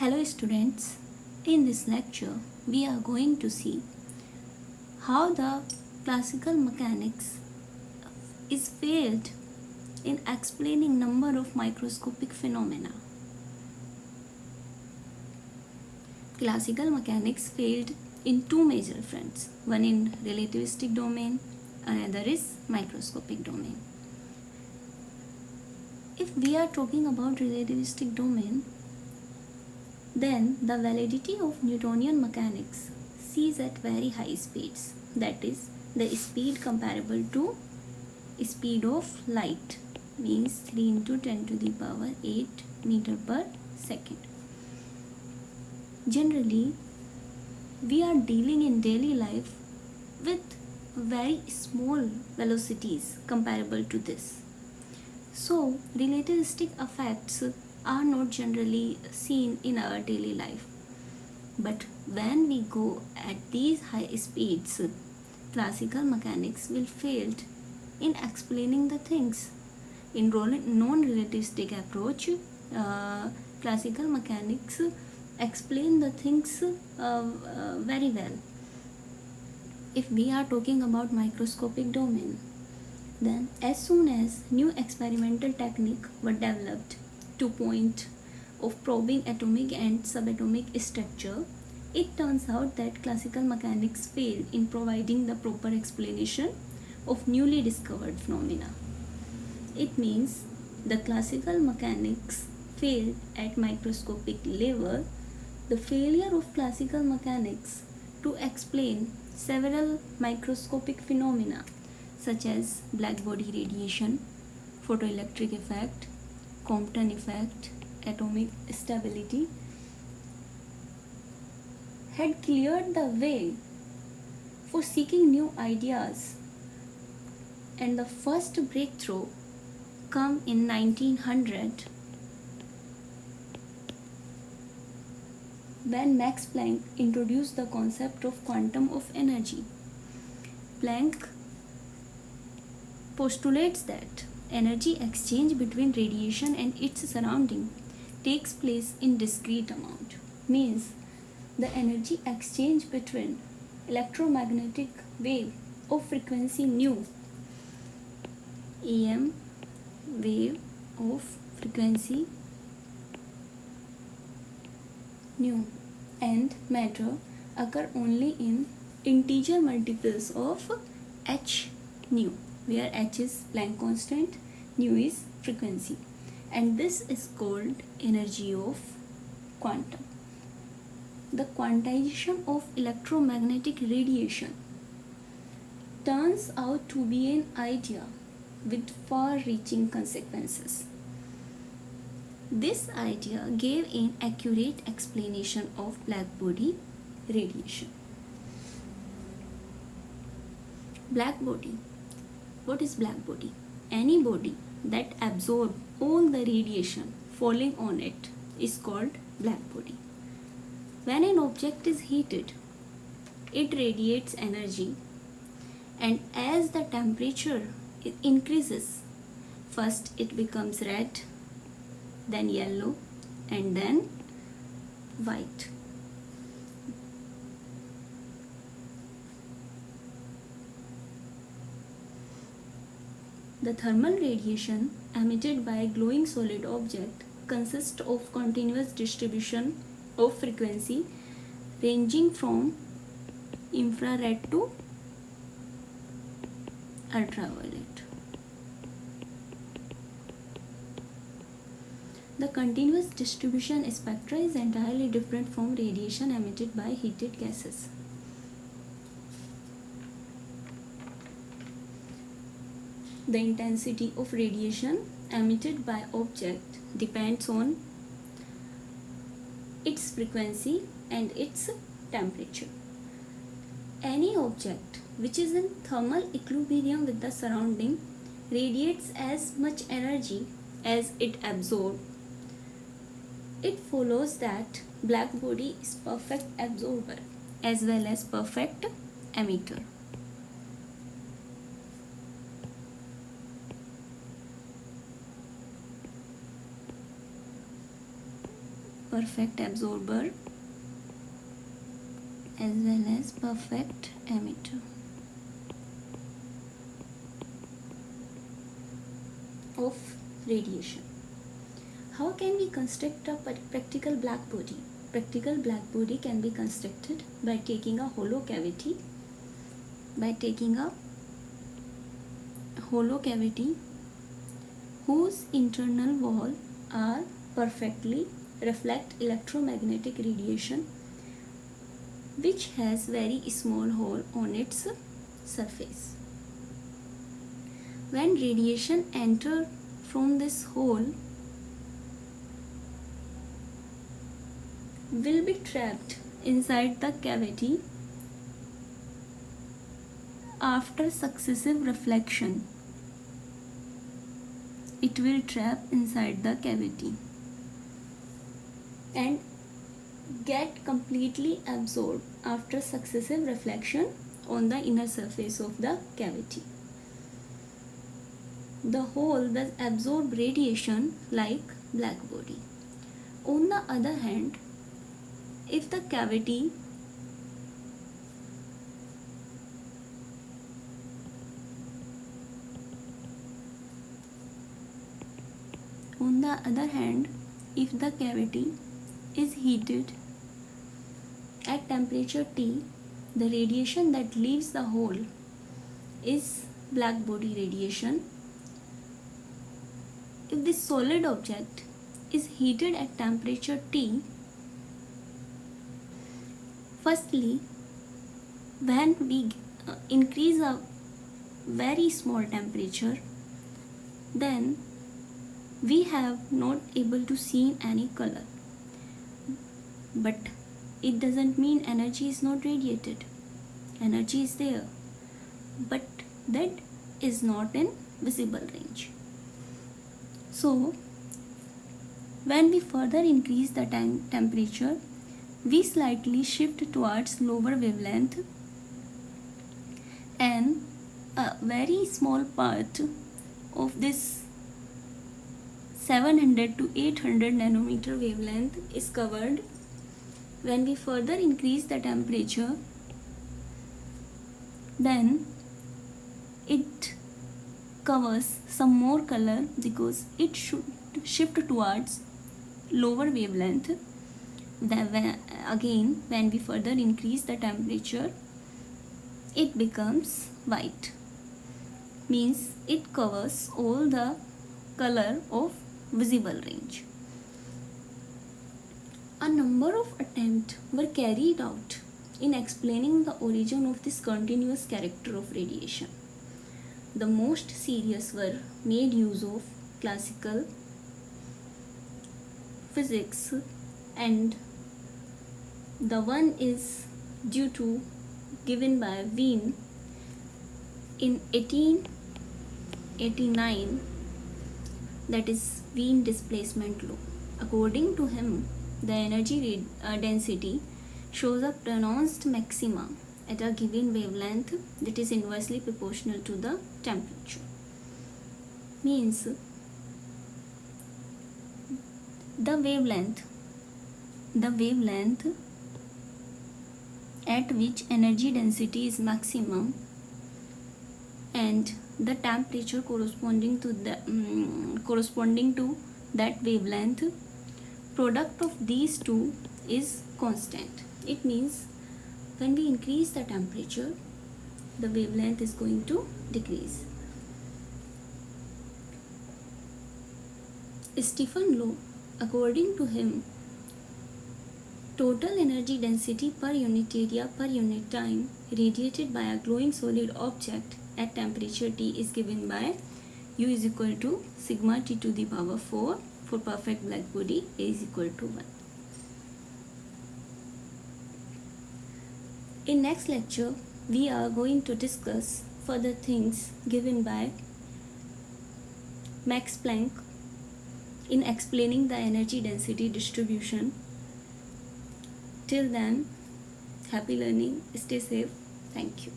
Hello students, in this lecture we are going to see how the classical mechanics is failed in explaining number of microscopic phenomena. Classical mechanics failed in two major fronts, one in relativistic domain, another is microscopic domain. If we are talking about relativistic domain, then the validity of Newtonian mechanics sees at very high speeds, that is the speed comparable to speed of light, means 3 into 10 to the power 8 meter per second. Generally, we are dealing in daily life with very small velocities comparable to this. So, relativistic effects are not generally seen in our daily life. But when we go at these high speeds, classical mechanics will fail in explaining the things. In non-relativistic approach, classical mechanics explain the things very well. If we are talking about microscopic domain, then as soon as new experimental technique were developed to point of probing atomic and subatomic structure, it turns out that classical mechanics failed in providing the proper explanation of newly discovered phenomena. It means the classical mechanics failed at microscopic level. The failure of classical mechanics to explain several microscopic phenomena such as blackbody radiation, photoelectric effect, Compton effect, atomic stability, had cleared the way for seeking new ideas, and the first breakthrough come in 1900 when Max Planck introduced the concept of quantum of energy. Planck postulates that energy exchange between radiation and its surrounding takes place in discrete amount, means the energy exchange between electromagnetic wave of frequency nu, EM wave of frequency nu, and matter occur only in integer multiples of h nu, where h is Planck constant, nu is frequency, and this is called energy of quantum. The quantization of electromagnetic radiation turns out to be an idea with far-reaching consequences. This idea gave an accurate explanation of blackbody radiation. Blackbody. What is blackbody? Any body that absorbs all the radiation falling on it is called blackbody. When an object is heated, it radiates energy, and as the temperature increases, first it becomes red, then yellow, and then white. The thermal radiation emitted by a glowing solid object consists of continuous distribution of frequency ranging from infrared to ultraviolet. The continuous distribution spectra is entirely different from radiation emitted by heated gases. The intensity of radiation emitted by object depends on its frequency and its temperature. Any object which is in thermal equilibrium with the surrounding radiates as much energy as it absorbs. It follows that blackbody is perfect absorber as well as perfect emitter. perfect absorber as well as perfect emitter of radiation. How can we construct a practical black body? Practical black body can be constructed by taking a hollow cavity, whose internal wall are perfectly reflect electromagnetic radiation, which has very small hole on its surface. When radiation enter from this hole, will be trapped inside the cavity after successive reflection. It will trap inside the cavity and get completely absorbed after successive reflection on the inner surface of the cavity. The hole does absorb radiation like black body. On the other hand, if the cavity is heated at temperature T, the radiation that leaves the hole is black body radiation. If this solid object is heated at temperature T, firstly, when we increase a very small temperature, then we have not able to see any color. But it doesn't mean energy is not radiated. Energy is there, but that is not in visible range. So when we further increase the temperature, we slightly shift towards lower wavelength, and a very small part of this 700 to 800 nanometer wavelength is covered. When we further increase the temperature, then it covers some more color because it should shift towards lower wavelength. Then again, when we further increase the temperature, it becomes white, means it covers all the color of visible range. A number of attempts were carried out in explaining the origin of this continuous character of radiation. The most serious were made use of classical physics, and the one is due to given by Wien in 1889, that is Wien displacement law. According to him, the energy density shows a pronounced maxima at a given wavelength that is inversely proportional to the temperature. Means the wavelength at which energy density is maximum and the temperature corresponding to that wavelength, product of these two is constant. It means when we increase the temperature, the wavelength is going to decrease. Stephen Low, according to him, total energy density per unit area per unit time radiated by a glowing solid object at temperature T is given by U is equal to sigma T to the power 4 for perfect black body, A is equal to 1. In next lecture, we are going to discuss further things given by Max Planck in explaining the energy density distribution. Till then, happy learning, stay safe, thank you.